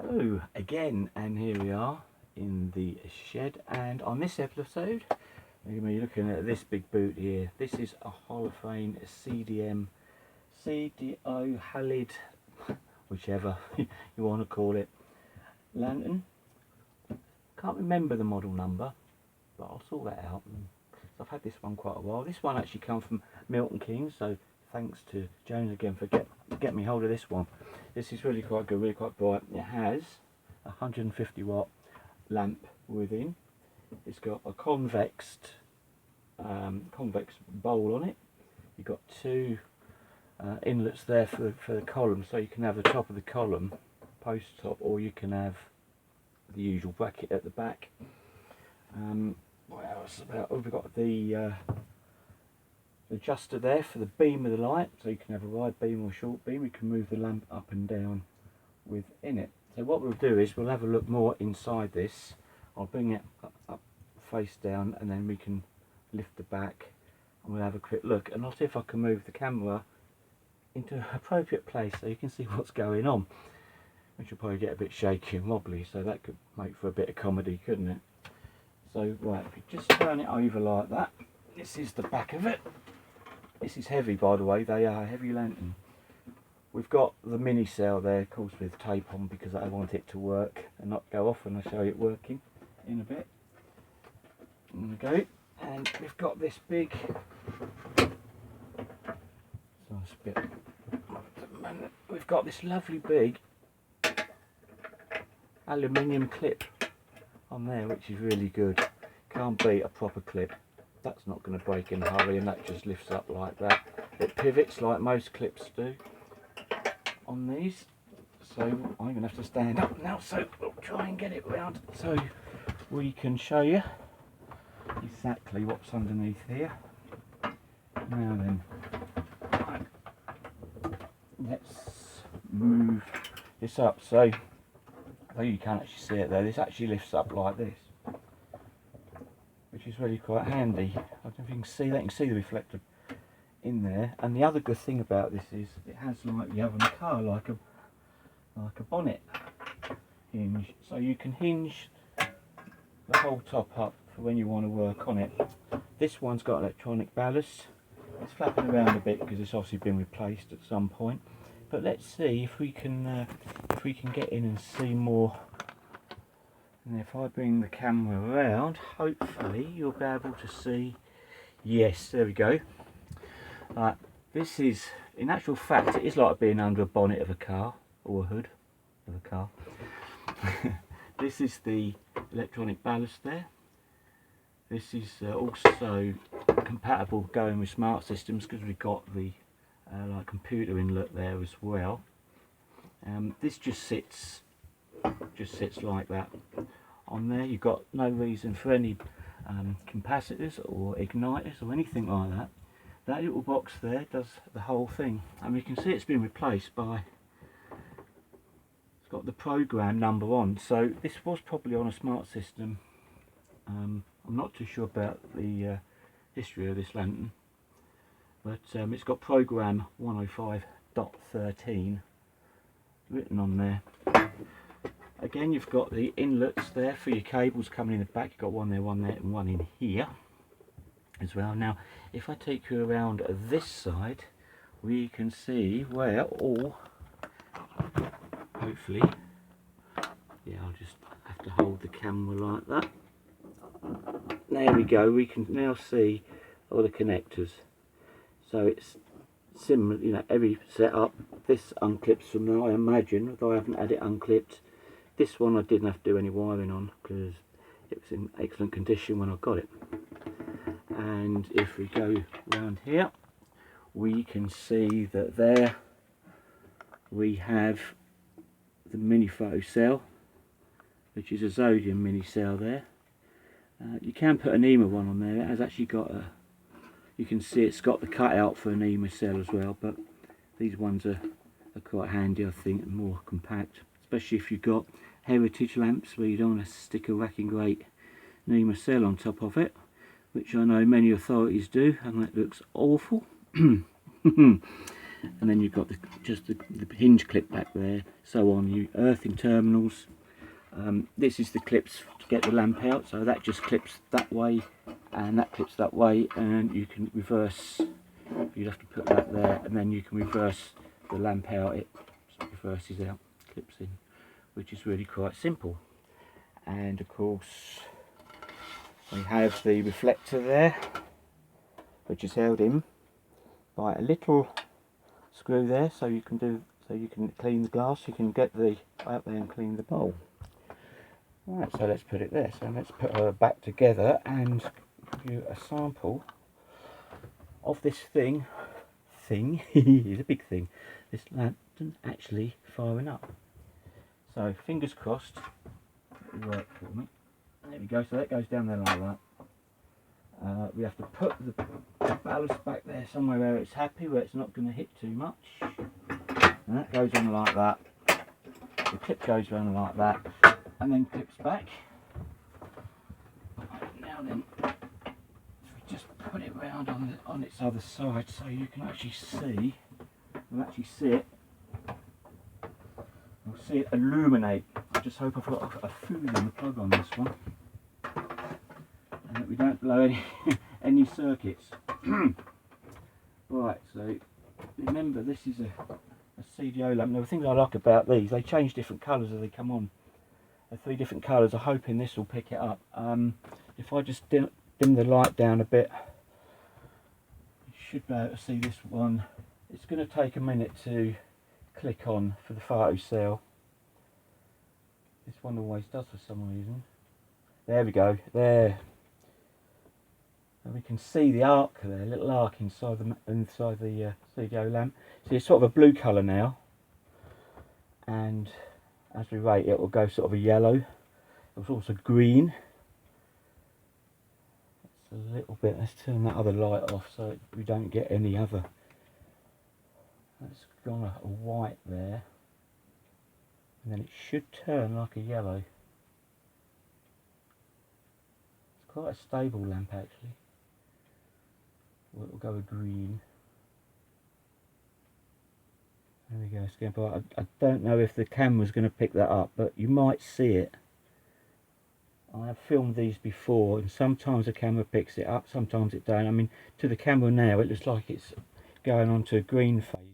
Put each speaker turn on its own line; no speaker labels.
Hello again, and here we are in the shed, and on this episode we're going to be looking at this big boot here. This is a Holophane CDO Halid, whichever you want to call it, lantern. Can't remember the model number, but I'll sort that out. I've had this one quite a while. This one actually comes from Milton Keynes, so thanks to Jones again for getting me hold of this one. This is really quite good, really quite bright. It has a 150 watt lamp within. It's got a convex bowl on it. You've got two inlets there for the column, so you can have the top of the column post top, or you can have the usual bracket at the back. What else about? Oh, we've got the adjuster there for the beam of the light, so you can have a wide beam or short beam. You can move the lamp up and down within it. So what we'll do is we'll have a look more inside this. I'll bring it up face down, and then we can lift the back and we'll have a quick look, and I'll see if I can move the camera into an appropriate place so you can see what's going on, which will probably get a bit shaky and wobbly, so that could make for a bit of comedy, couldn't it? So right, if you just turn it over like that, this is the back of it. This is heavy, by the way. They are a heavy lantern. We've got the mini cell there, of course, with tape on because I want it to work and not go off when I show it working in a bit. There we go. And we've got this big, we've got this lovely big aluminium clip on there, which is really good. Can't beat a proper clip. That's not going to break in a hurry, and that just lifts up like that. It pivots like most clips do on these, so I'm going to have to stand up now, so we'll try and get it round so we can show you exactly what's underneath here. Now then, let's move this up so you can't actually see it there. This actually lifts up like this, which is really quite handy. I don't know if you can see that. You can see the reflector in there. And the other good thing about this is it has, like you have in a car, like a bonnet hinge, so you can hinge the whole top up for when you want to work on it. This one's got electronic ballast. It's flapping around a bit because it's obviously been replaced at some point. But let's see if we can get in and see more. And if I bring the camera around, hopefully you'll be able to see. Yes, there we go. This is, in actual fact, it is like being under a bonnet of a car, or a hood of a car. This is the electronic ballast there. This is also compatible going with smart systems because we've got the like computer inlet there as well. This just sits like that on there. You've got no reason for any capacitors or igniters or anything like that. That little box there does the whole thing, and you can see it's been replaced by, it's got the program number on, so this was probably on a smart system. I'm not too sure about the history of this lantern, but it's got program 105.13 written on there. Again, you've got the inlets there for your cables coming in the back. You've got one there, and one in here as well. Now, if I take you around this side, we can see where all, hopefully, yeah, I'll just have to hold the camera like that. There we go. We can now see all the connectors. So it's similar, you know, every setup. This unclips from now, I imagine, although I haven't had it unclipped. This one I didn't have to do any wiring on because it was in excellent condition when I got it. And if we go around here, we can see that there we have the mini Photocell, which is a Zodium mini cell there. You can put an EMA one on there. It has actually got a, you can see it's got the cutout for an EMA cell as well, but these ones are quite handy, I think, and more compact, especially if you've got heritage lamps where you don't want to stick a racking great NEMA cell on top of it, which I know many authorities do, and that looks awful. and then you've got just the hinge clip back there, so on your earthing terminals. This is the clips to get the lamp out, so that just clips that way and that clips that way, and you can reverse. You'd have to put that there, and then you can reverse the lamp out. It reverses out, clips in, which is really quite simple. And of course we have the reflector there, which is held in by a little screw there, so you can clean the glass. You can get out there and clean the bowl. Right, so let's put it there. So let's put her back together and give you a sample of this thing. It's a big thing. This lamp isn't actually firing up. So fingers crossed it will work for me. There we go. So that goes down there like that. We have to put the ballast back there somewhere where it's happy, where it's not going to hit too much. And that goes on like that. The clip goes around like that, and then clips back. Now then, if we just put it round on its other side, so you can actually see. You'll actually see it. You'll see it illuminate. I just hope I've got a food in the plug on this one, and that we don't blow any circuits. Right, so remember this is a CDO lamp. Now the things I like about these, they change different colours as they come on. They're 3 different colours. I'm hoping this will pick it up. If I just dim the light down a bit, you should be able to see this one. It's going to take a minute to click on for the photocell. This one always does for some reason. There we go, there. And we can see the arc there, a little arc inside the CDO lamp. So it's sort of a blue colour now, and as we wait it will go sort of a yellow. It was also green. It's a little bit, let's turn that other light off so we don't get any other. That's gone a white there, and then it should turn like a yellow. It's quite a stable lamp actually. Well, it will go a green. There we go, it's going bright. I don't know if the camera's going to pick that up, but you might see it. I have filmed these before, and sometimes the camera picks it up, sometimes it don't. I mean, to the camera now, it looks like it's going on to a green phase.